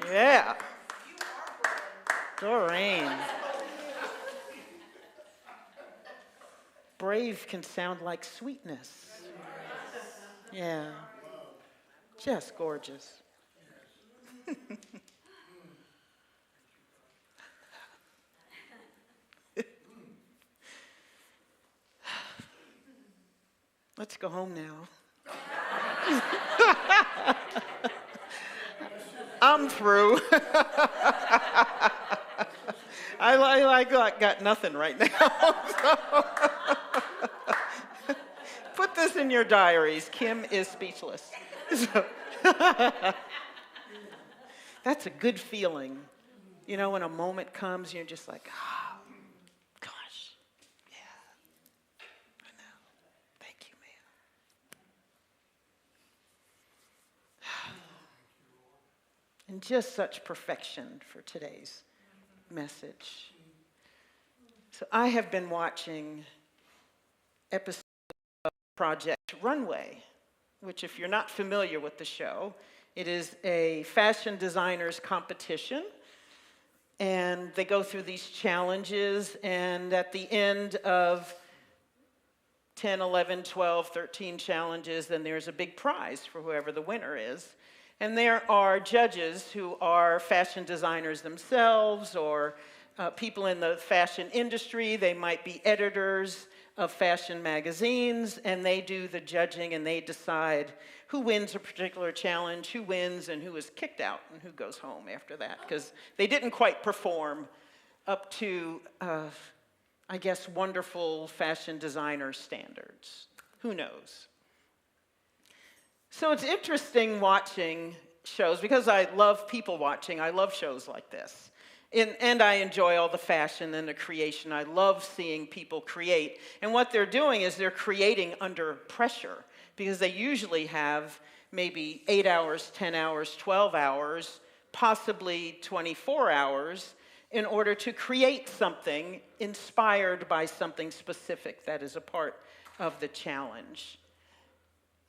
Yeah. Doreen. Brave can sound like sweetness. Yeah. Just gorgeous. Let's go home now. I'm through. I got nothing right now. So. Put this in your diaries. Kim is speechless. So. That's a good feeling. You know, when a moment comes, you're just like, oh, gosh, yeah, I know. Thank you, man. And just such perfection for today's message. So I have been watching episodes of Project Runway, which if you're not familiar with the show, it is a fashion designers competition. And they go through these challenges, and at the end of 10, 11, 12, 13 challenges, then there's a big prize for whoever the winner is. And there are judges who are fashion designers themselves or people in the fashion industry. They might be editors of fashion magazines, and they do the judging and they decide who wins a particular challenge, who wins, and who is kicked out and who goes home after that, because they didn't quite perform up to, I guess, wonderful fashion designer standards. Who knows? So it's interesting watching shows, because I love people watching. I love shows like this. And I enjoy all the fashion and the creation. I love seeing people create. And what they're doing is they're creating under pressure, because they usually have maybe 8 hours, 10 hours, 12 hours, possibly 24 hours, in order to create something inspired by something specific that is a part of the challenge.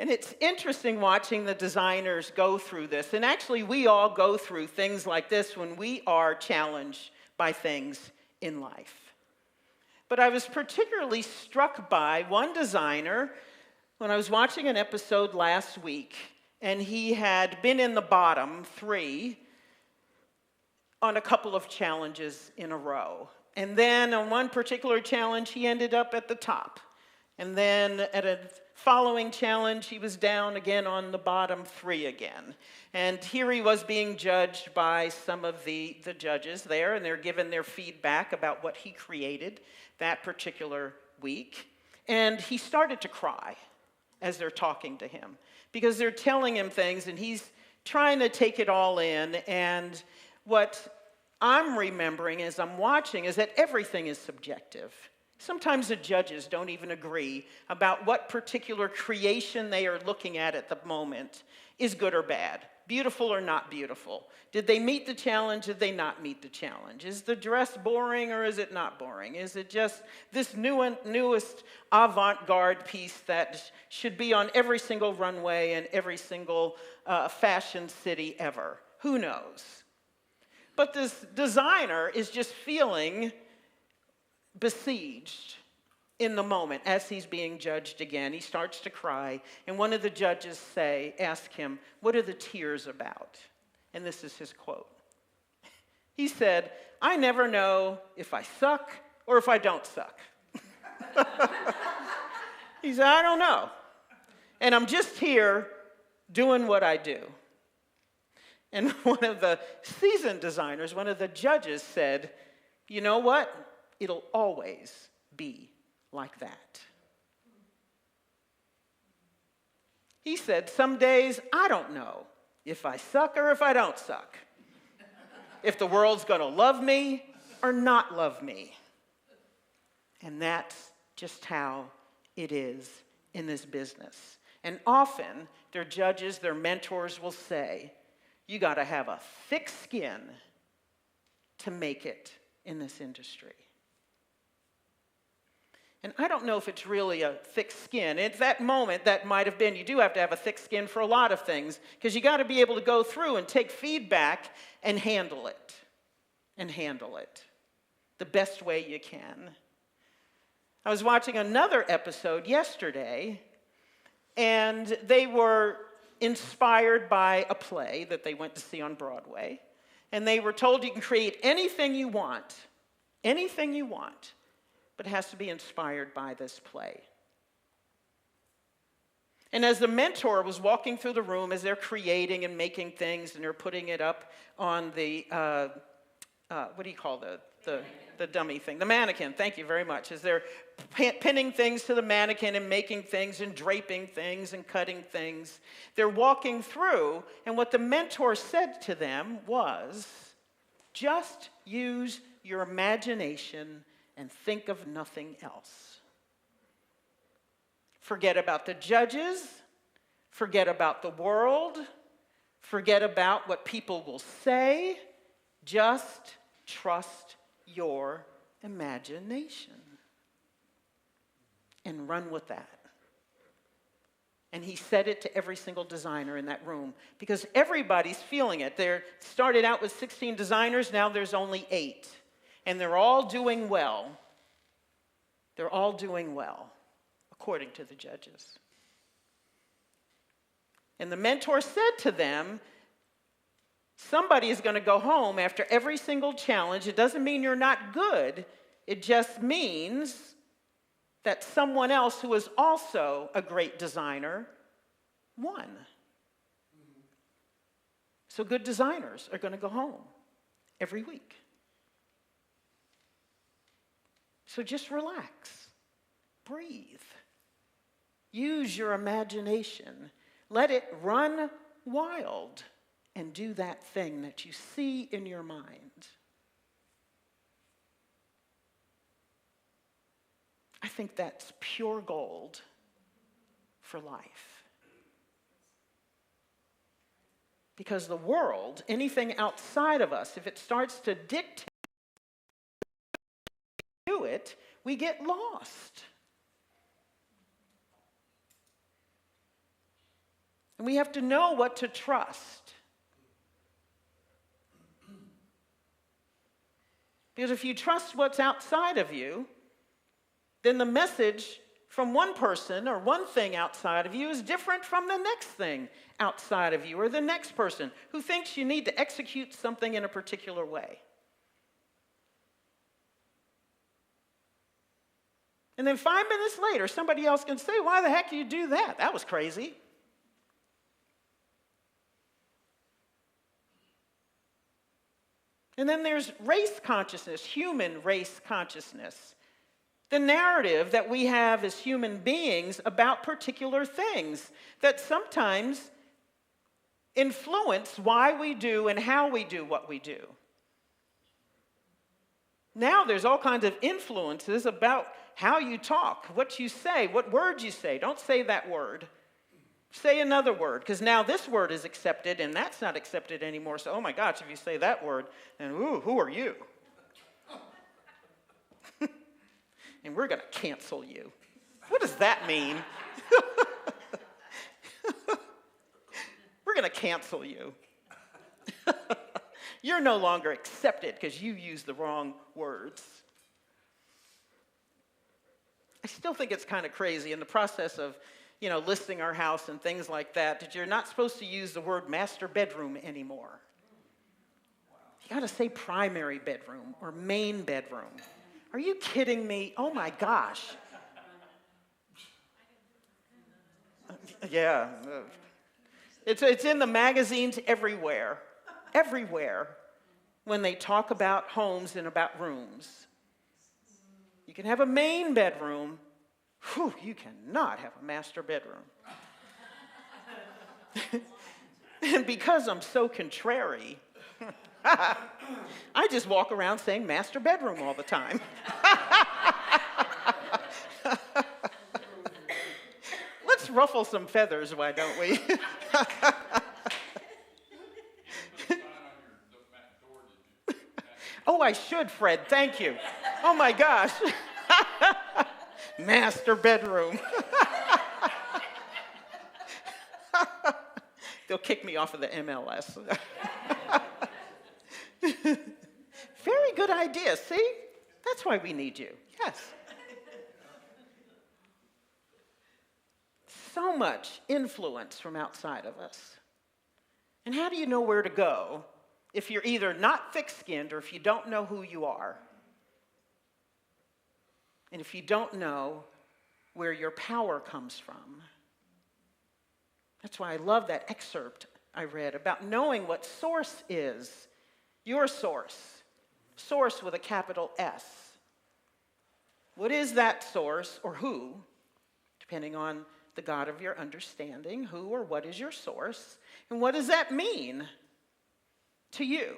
And it's interesting watching the designers go through this. And actually, we all go through things like this when we are challenged by things in life. But I was particularly struck by one designer when I was watching an episode last week, and he had been in the bottom 3 on a couple of challenges in a row. And then on one particular challenge, he ended up at the top. And then at a following challenge, he was down again on the bottom 3 again. And here he was being judged by some of the judges there, and they're given their feedback about what he created that particular week. And he started to cry as they're talking to him, because they're telling him things, and he's trying to take it all in. And what I'm remembering as I'm watching is that everything is subjective. Sometimes the judges don't even agree about what particular creation they are looking at the moment is good or bad, beautiful or not beautiful. Did they meet the challenge? Did they not meet the challenge? Is the dress boring or is it not boring? Is it just this newest avant-garde piece that should be on every single runway and every single fashion city ever? Who knows? But this designer is just feeling besieged in the moment as he's being judged again. He starts to cry, and one of the judges ask him, "What are the tears about?" And this is his quote. He said, "I never know if I suck or if I don't suck." He said, "I don't know. And I'm just here doing what I do." And one of the seasoned designers, one of the judges said, "You know what? It'll always be like that." He said, "Some days I don't know if I suck or if I don't suck, if the world's going to love me or not love me." And that's just how it is in this business. And often their judges, their mentors will say, you got to have a thick skin to make it in this industry. And I don't know if it's really a thick skin. At that moment, that might have been. You do have to have a thick skin for a lot of things, because you got to be able to go through and take feedback and handle it. And handle it the best way you can. I was watching another episode yesterday, and they were inspired by a play that they went to see on Broadway. And they were told you can create anything you want, but it has to be inspired by this play. And as the mentor was walking through the room, as they're creating and making things, and they're putting it up on the, what do you call the dummy thing? The mannequin, thank you very much. As they're pinning things to the mannequin and making things and draping things and cutting things, they're walking through, and what the mentor said to them was, just use your imagination and think of nothing else. Forget about the judges, forget about the world, forget about what people will say, just trust your imagination and run with that. And he said it to every single designer in that room, because everybody's feeling it. They started out with 16 designers, now there's only 8. And they're all doing well. They're all doing well, according to the judges. And the mentor said to them, somebody is going to go home after every single challenge. It doesn't mean you're not good. It just means that someone else who is also a great designer won. So good designers are going to go home every week. So just relax, breathe, use your imagination, let it run wild, and do that thing that you see in your mind. I think that's pure gold for life. Because the world, anything outside of us, if it starts to dictate it, we get lost. And we have to know what to trust. Because if you trust what's outside of you, then the message from one person or one thing outside of you is different from the next thing outside of you, or the next person who thinks you need to execute something in a particular way. And then 5 minutes later, somebody else can say, why the heck do you do that? That was crazy. And then there's race consciousness, human race consciousness. The narrative that we have as human beings about particular things that sometimes influence why we do and how we do what we do. Now there's all kinds of influences about how you talk, what you say, what words you say. Don't say that word. Say another word, because now this word is accepted and that's not accepted anymore. So, oh my gosh, if you say that word, then ooh, who are you? And we're going to cancel you. What does that mean? We're going to cancel you. You're no longer accepted because you used the wrong words. I still think it's kind of crazy in the process of, listing our house and things like that you're not supposed to use the word master bedroom anymore. You got to say primary bedroom or main bedroom. Are you kidding me? Oh my gosh. Yeah. It's in the magazines everywhere. Everywhere. When they talk about homes and about rooms. You can have a main bedroom. Whew, you cannot have a master bedroom. And because I'm so contrary, I just walk around saying master bedroom all the time. Let's ruffle some feathers, why don't we? Oh, I should, Fred. Thank you. Oh, my gosh. master bedroom. They'll kick me off of the MLS. Very good idea. See? That's why we need you. Yes. So much influence from outside of us. And how do you know where to go if you're either not thick-skinned or if you don't know who you are? And if you don't know where your power comes from? That's why I love that excerpt I read about knowing what source is. Your source. Source with a capital S. What is that source, or who, depending on the God of your understanding, who or what is your source, and what does that mean to you?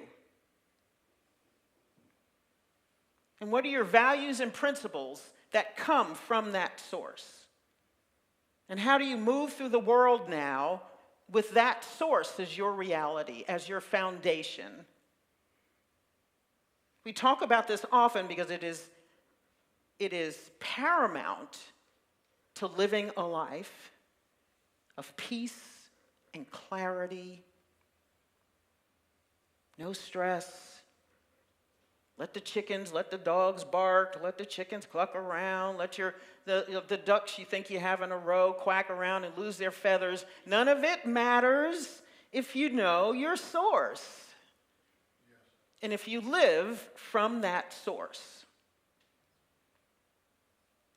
And what are your values and principles that come from that source? And how do you move through the world now with that source as your reality, as your foundation? We talk about this often because it is paramount to living a life of peace and clarity, no stress. Let the chickens, let the dogs bark, let the chickens cluck around, let the ducks you think you have in a row quack around and lose their feathers. None of it matters if you know your source. Yes. And if you live from that source.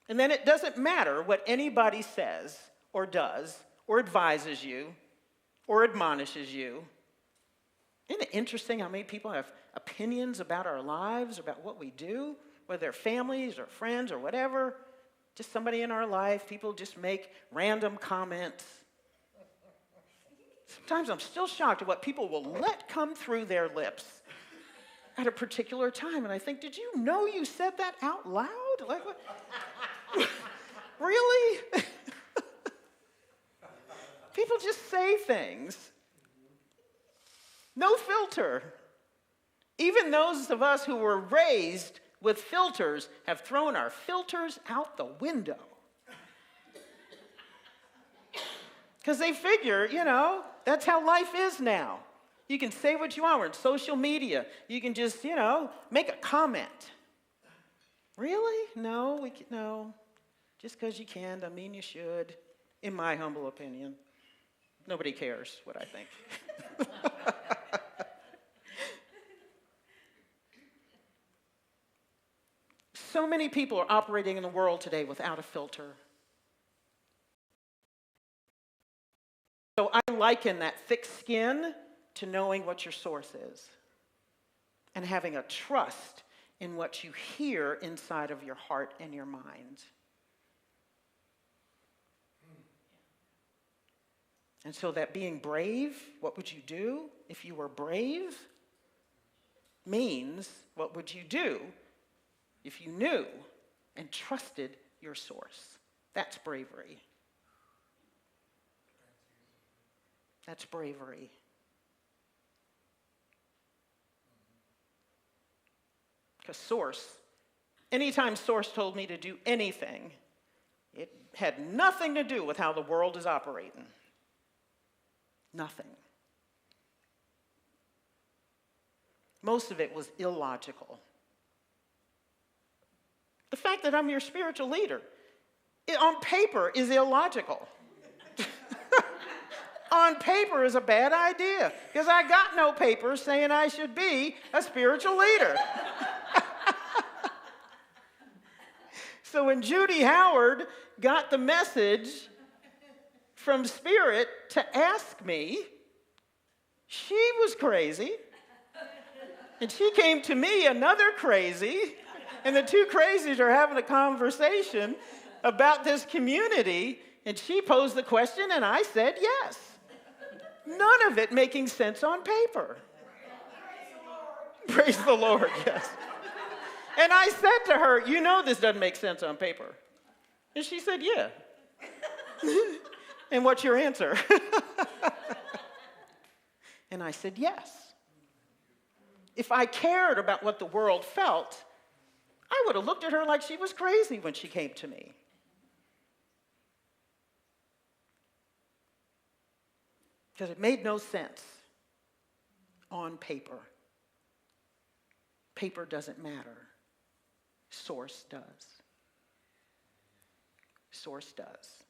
And then it doesn't matter what anybody says or does or advises you or admonishes you. Isn't it interesting how many people have opinions about our lives, about what we do, whether they're families or friends or whatever? Just somebody in our life, people just make random comments. Sometimes I'm still shocked at what people will let come through their lips at a particular time. And I think, did you know you said that out loud? Like, what? Really? People just say things. No filter. Even those of us who were raised with filters have thrown our filters out the window. Because they figure, that's how life is now. You can say what you want. We're in social media. You can just, make a comment. Really? No. Just because you can doesn't mean you should, in my humble opinion. Nobody cares what I think. So many people are operating in the world today without a filter. So I liken that thick skin to knowing what your source is and having a trust in what you hear inside of your heart and your mind. And so that being brave, what would you do if you were brave? Means, what would you do if you knew and trusted your source? That's bravery. That's bravery. Because anytime source told me to do anything, it had nothing to do with how the world is operating. Nothing. Most of it was illogical. The fact that I'm your spiritual leader, on paper, is illogical. On paper is a bad idea, because I got no paper saying I should be a spiritual leader. So when Judy Howard got the message from Spirit to ask me, she was crazy. And she came to me, another crazy, and the two crazies are having a conversation about this community, and she posed the question, and I said yes. None of it making sense on paper. Praise the Lord, yes. And I said to her, this doesn't make sense on paper. And she said, yeah. And what's your answer? And I said, yes. If I cared about what the world felt, I would have looked at her like she was crazy when she came to me. Because it made no sense on paper. Paper doesn't matter. Source does. Source does.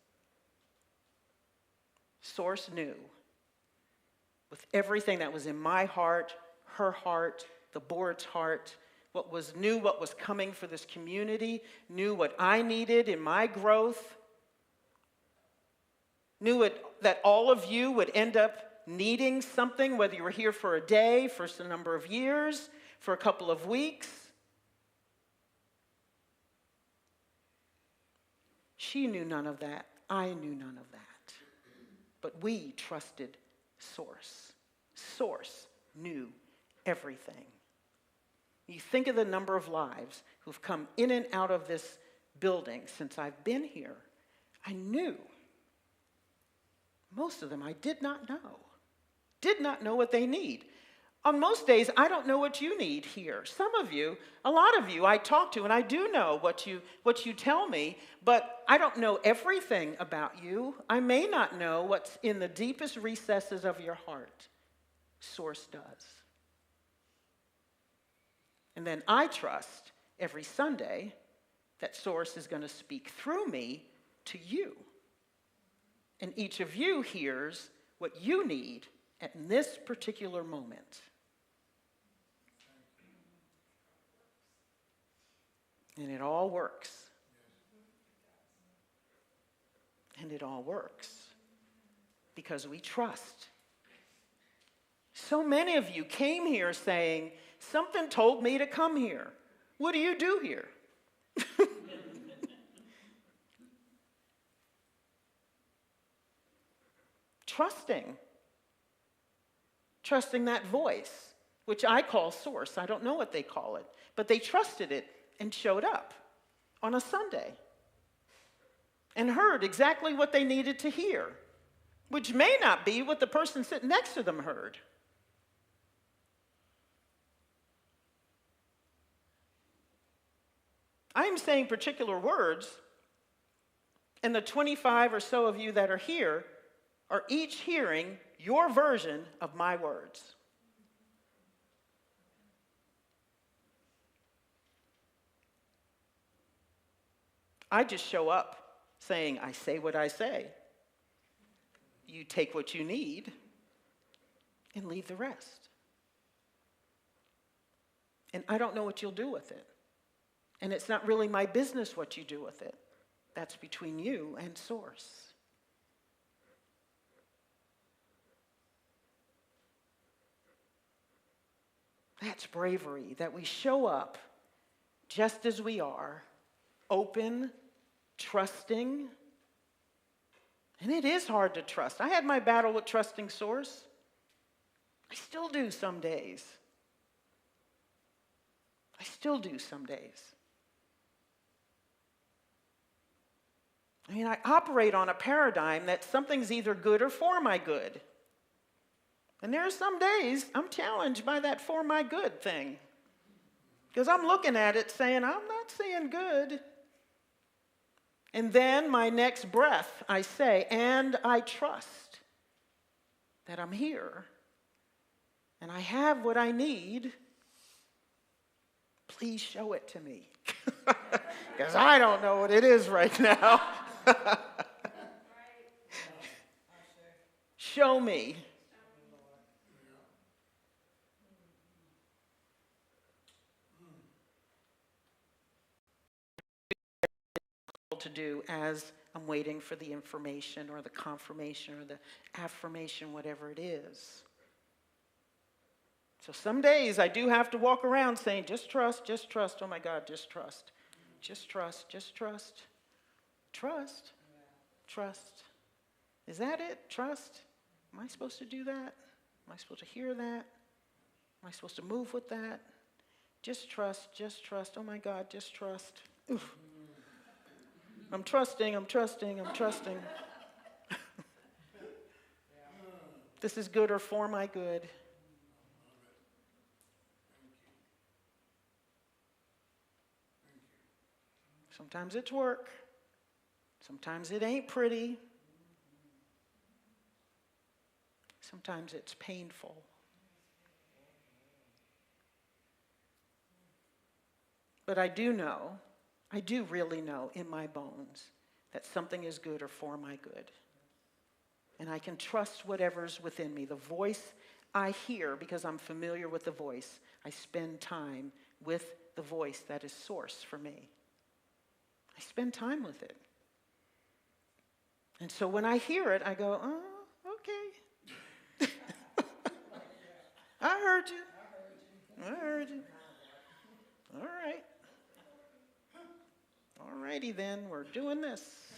Source knew with everything that was in my heart, her heart, the board's heart, what was coming for this community, knew what I needed in my growth, knew that all of you would end up needing something, whether you were here for a day, for a number of years, for a couple of weeks. She knew none of that. I knew none of that. But we trusted Source. Source knew everything. You think of the number of lives who've come in and out of this building since I've been here. I knew. Most of them I did not know. Did not know what they need. On most days, I don't know what you need here. Some of you, a lot of you I talk to, and I do know what you tell me, but I don't know everything about you. I may not know what's in the deepest recesses of your heart. Source does. And then I trust every Sunday that Source is going to speak through me to you. And each of you hears what you need at this particular moment. And it all works. And it all works because we trust. So many of you came here saying, something told me to come here. What do you do here? Trusting that voice, which I call Source. I don't know what they call it, but they trusted it and showed up on a Sunday and heard exactly what they needed to hear, which may not be what the person sitting next to them heard. I am saying particular words, and the 25 or so of you that are here are each hearing your version of my words. I just show up saying, I say what I say. You take what you need and leave the rest. And I don't know what you'll do with it. And it's not really my business what you do with it. That's between you and Source. That's bravery, that we show up just as we are, open, trusting. And it is hard to trust. I had my battle with trusting Source. I still do some days. I still do some days. I mean, I operate on a paradigm that something's either good or for my good. And there are some days I'm challenged by that for my good thing. Because I'm looking at it saying, I'm not seeing good. And then my next breath, I say, and I trust that I'm here and I have what I need. Please show it to me. Because I don't know what it is right now. Show me. To do as I'm waiting for the information or the confirmation or the affirmation, whatever it is. So some days I do have to walk around saying, just trust, oh my God, just trust. Just trust, just trust. Trust, trust. Is that it? Trust? Am I supposed to do that? Am I supposed to hear that? Am I supposed to move with that? Just trust, oh my God, just trust. Oof. I'm trusting. This is good or for my good. Sometimes it's work. Sometimes it ain't pretty. Sometimes it's painful. But I do really know in my bones that something is good or for my good. And I can trust whatever's within me. The voice I hear, because I'm familiar with the voice, I spend time with the voice that is source for me. I spend time with it. And so when I hear it, I go, oh, okay. I heard you. I heard you. All right. All righty then, we're doing this.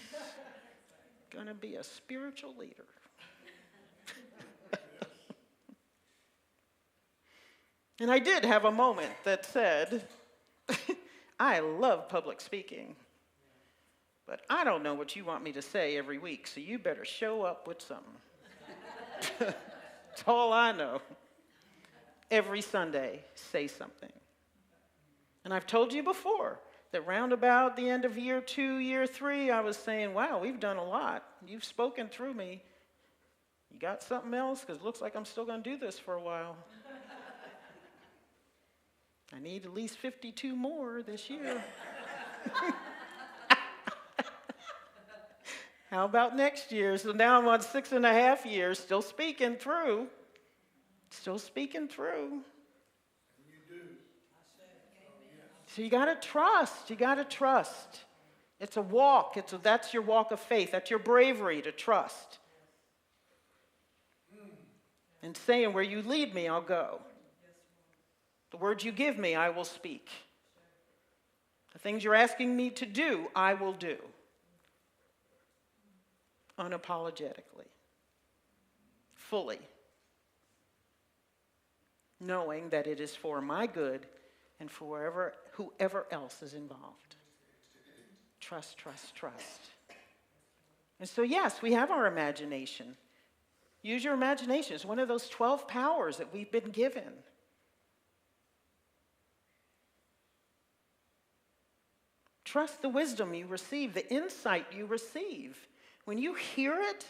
Gonna be a spiritual leader. And I did have a moment that said, I love public speaking, but I don't know what you want me to say every week, so you better show up with something. That's all I know. Every Sunday, say something. And I've told you before that round about the end of year 2, year 3, I was saying, wow, we've done a lot. You've spoken through me. You got something else? Because it looks like I'm still going to do this for a while. I need at least 52 more this year. How about next year? So now I'm on 6.5 years, still speaking through. Still speaking through. You do. So you got to trust. You got to trust. It's a walk. That's your walk of faith. That's your bravery to trust. And saying, where you lead me, I'll go. The words you give me, I will speak. The things you're asking me to do, I will do. Unapologetically. Fully. Knowing that it is for my good and for whoever else is involved. Trust, trust, trust. And so yes, we have our imagination. Use your imagination. It's one of those 12 powers that we've been given. Trust the wisdom you receive, the insight you receive. When you hear it,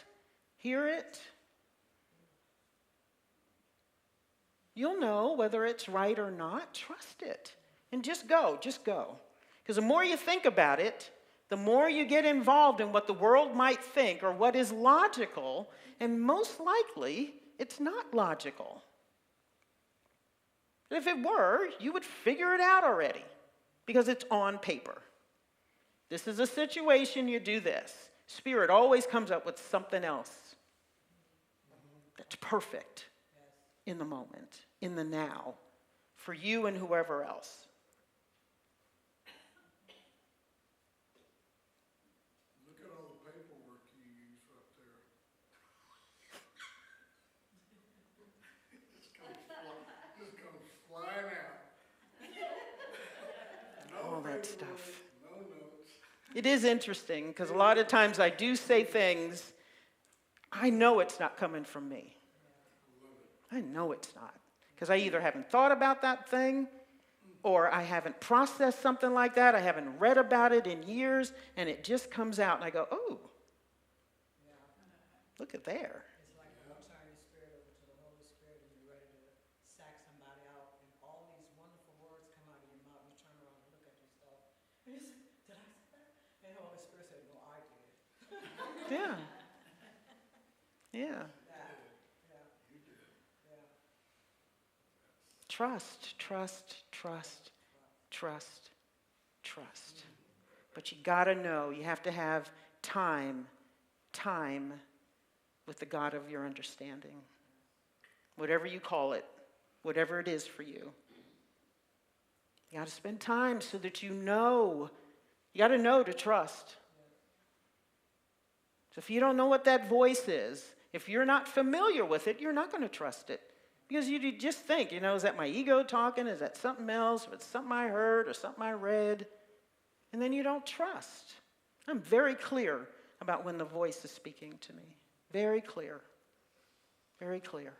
you'll know whether it's right or not. Trust it. And just go. Because the more you think about it, the more you get involved in what the world might think or what is logical, and most likely, it's not logical. If it were, you would figure it out already because it's on paper. This is a situation, you do this. Spirit always comes up with something else that's perfect in the moment, in the now, for you and whoever else. Look at all the paperwork you use up there. Just comes flying out. No All that paperwork, stuff. no notes. It is interesting because a lot of times I do say things, I know it's not coming from me. I know it's not. Because I either haven't thought about that thing or I haven't processed something like that. I haven't read about it in years and it just comes out and I go, oh, look at there. It's like when you turn your spirit over to the Holy Spirit and you're ready to sack somebody out and all these wonderful words come out of your mouth. You turn around and look at yourself. And you say, did I say that? And the Holy Spirit said, no, I did. Yeah. Yeah. Trust, trust, trust, trust, trust. But you got to know, you have to have time with the God of your understanding. Whatever you call it, whatever it is for you. You got to spend time so that you know. You got to know to trust. So if you don't know what that voice is, if you're not familiar with it, you're not going to trust it. Because you just think, is that my ego talking? Is that something else? Or it's something I heard or something I read? And then you don't trust. I'm very clear about when the voice is speaking to me. Very clear. Very clear.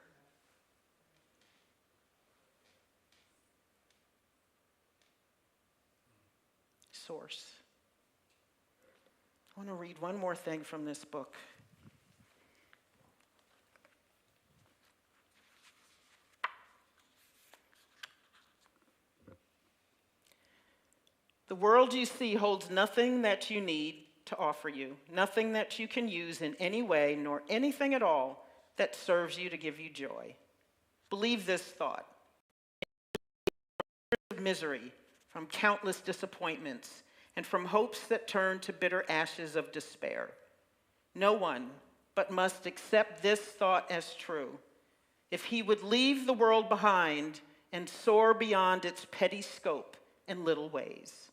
Source. I want to read one more thing from this book. The world you see holds nothing that you need to offer you, nothing that you can use in any way, nor anything at all that serves you to give you joy. Believe this thought. Misery, from countless disappointments, and from hopes that turn to bitter ashes of despair. No one but must accept this thought as true. If he would leave the world behind and soar beyond its petty scope and little ways.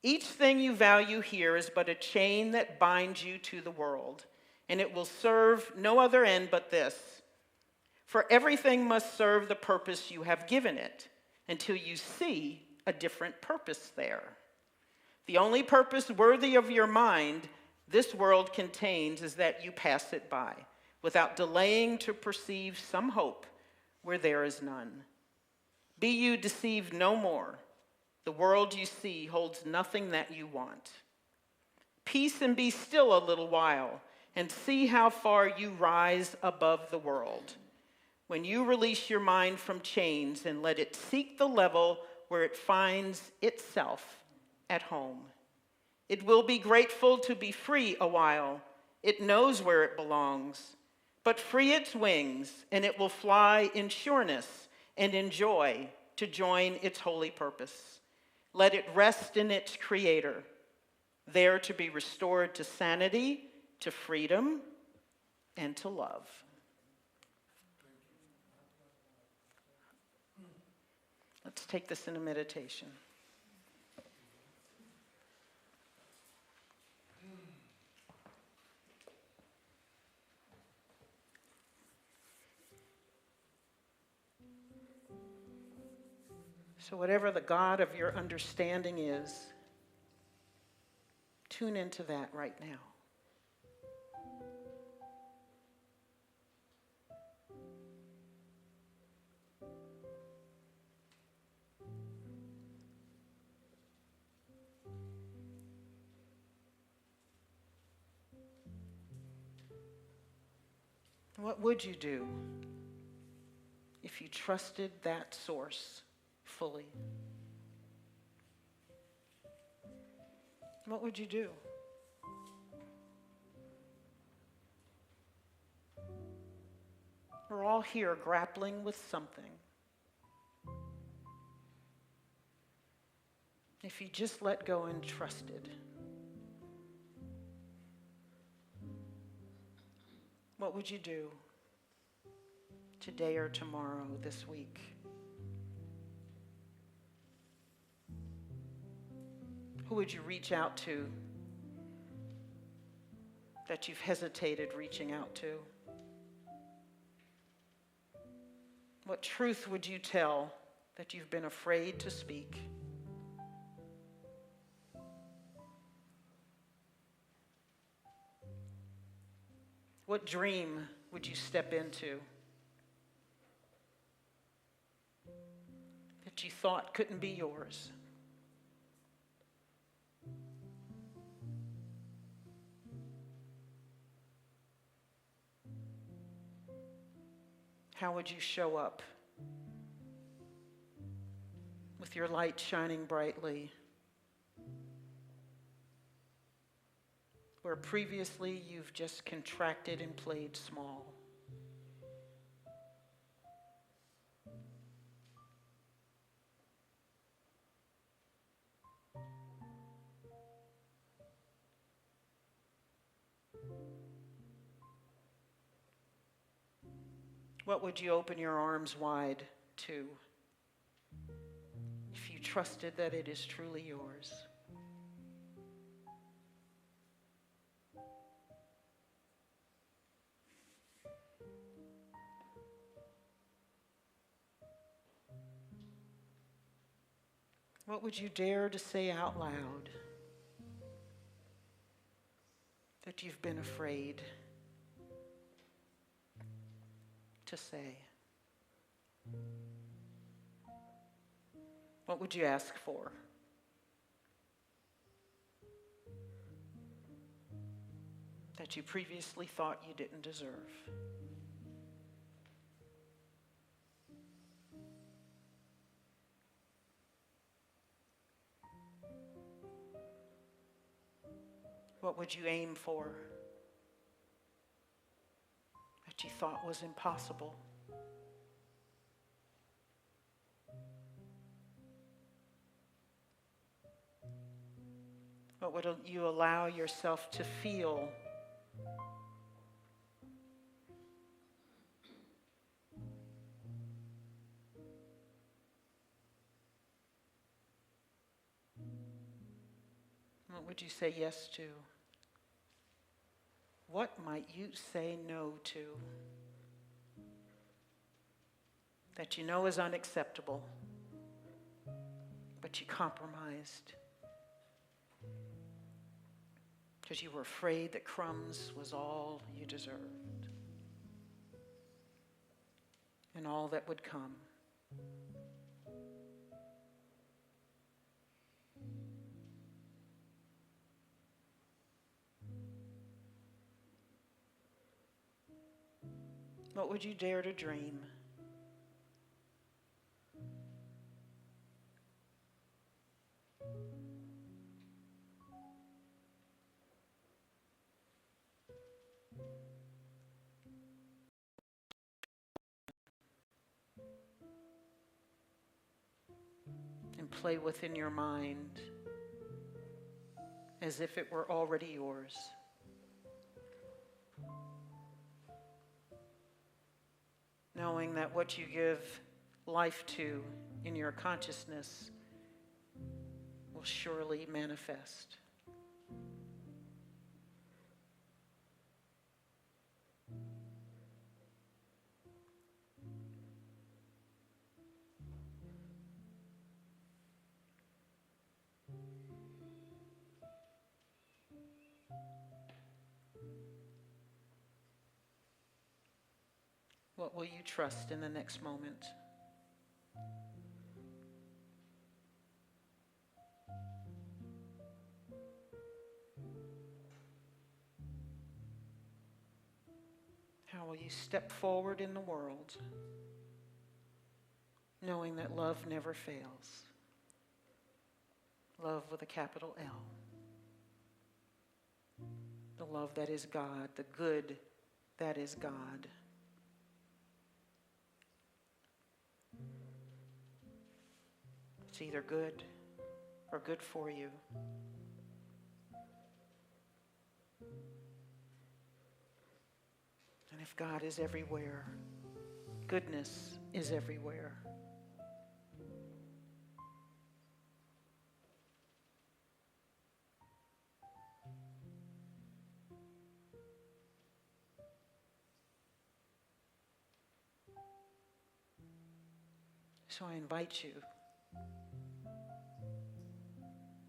Each thing you value here is but a chain that binds you to the world, and it will serve no other end but this. For everything must serve the purpose you have given it, until you see a different purpose there. The only purpose worthy of your mind this world contains is that you pass it by, without delaying to perceive some hope where there is none. Be you deceived no more. The world you see holds nothing that you want. Peace and be still a little while, and see how far you rise above the world. When you release your mind from chains and let it seek the level where it finds itself at home. It will be grateful to be free a while. It knows where it belongs. But free its wings, and it will fly in sureness and in joy to join its holy purpose. Let it rest in its Creator, there to be restored to sanity, to freedom, and to love. Let's take this in a meditation. So whatever the God of your understanding is, tune into that right now. What would you do if you trusted that source fully? What would you do? We're all here grappling with something. If you just let go and trusted, what would you do today or tomorrow, this week? Who would you reach out to that you've hesitated reaching out to? What truth would you tell that you've been afraid to speak? What dream would you step into that you thought couldn't be yours? How would you show up with your light shining brightly where previously you've just contracted and played small? What would you open your arms wide to if you trusted that it is truly yours? What would you dare to say out loud that you've been afraid to say? What would you ask for? That you previously thought you didn't deserve? What would you aim for that you thought was impossible? What would you allow yourself to feel? What would you say yes to? What might you say no to that you know is unacceptable, but you compromised because you were afraid that crumbs was all you deserved and all that would come? What would you dare to dream? And play within your mind as if it were already yours. Knowing that what you give life to in your consciousness will surely manifest. What will you trust in the next moment? How will you step forward in the world knowing that love never fails? Love with a capital L. The love that is God, the good that is God. It's either good or good for you. And if God is everywhere, goodness is everywhere. So I invite you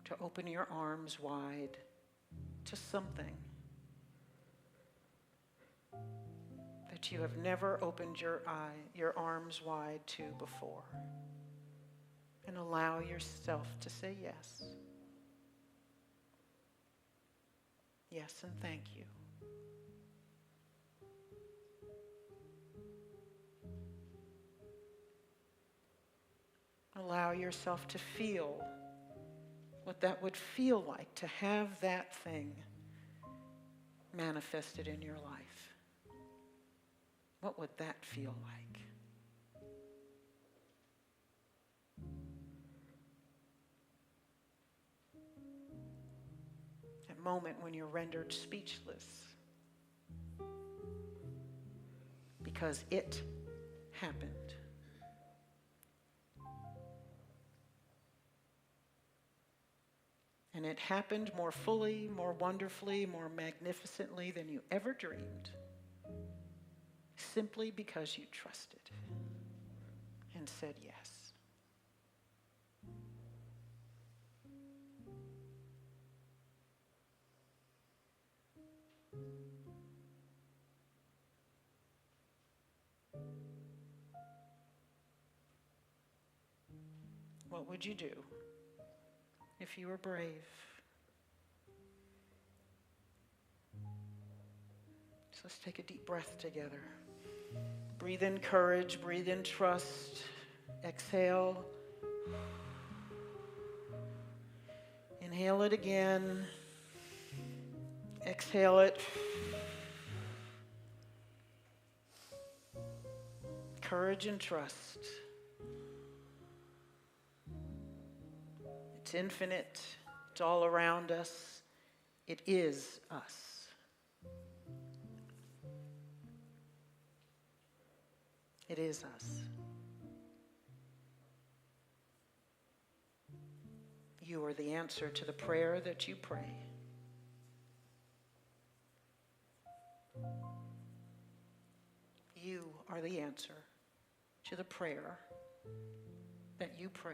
to open your arms wide to something that you have never opened your arms wide to before. And allow yourself to say yes. Yes, and thank you. Allow yourself to feel what that would feel like to have that thing manifested in your life. What would that feel like? That moment when you're rendered speechless because it happened. And it happened more fully, more wonderfully, more magnificently than you ever dreamed, simply because you trusted and said yes. What would you do if you were brave? So let's take a deep breath together. Breathe in courage, breathe in trust. Exhale. Inhale it again. Exhale it. Courage and trust. It's infinite. It's all around us. It is us. It is us. You are the answer to the prayer that you pray. You are the answer to the prayer that you pray.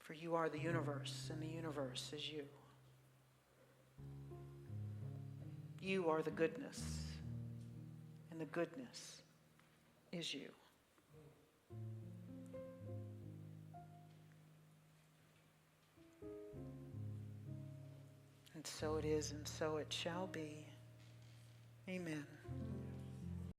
For you are the universe, and the universe is you. You are the goodness, and the goodness is you. And so it is, and so it shall be. Amen.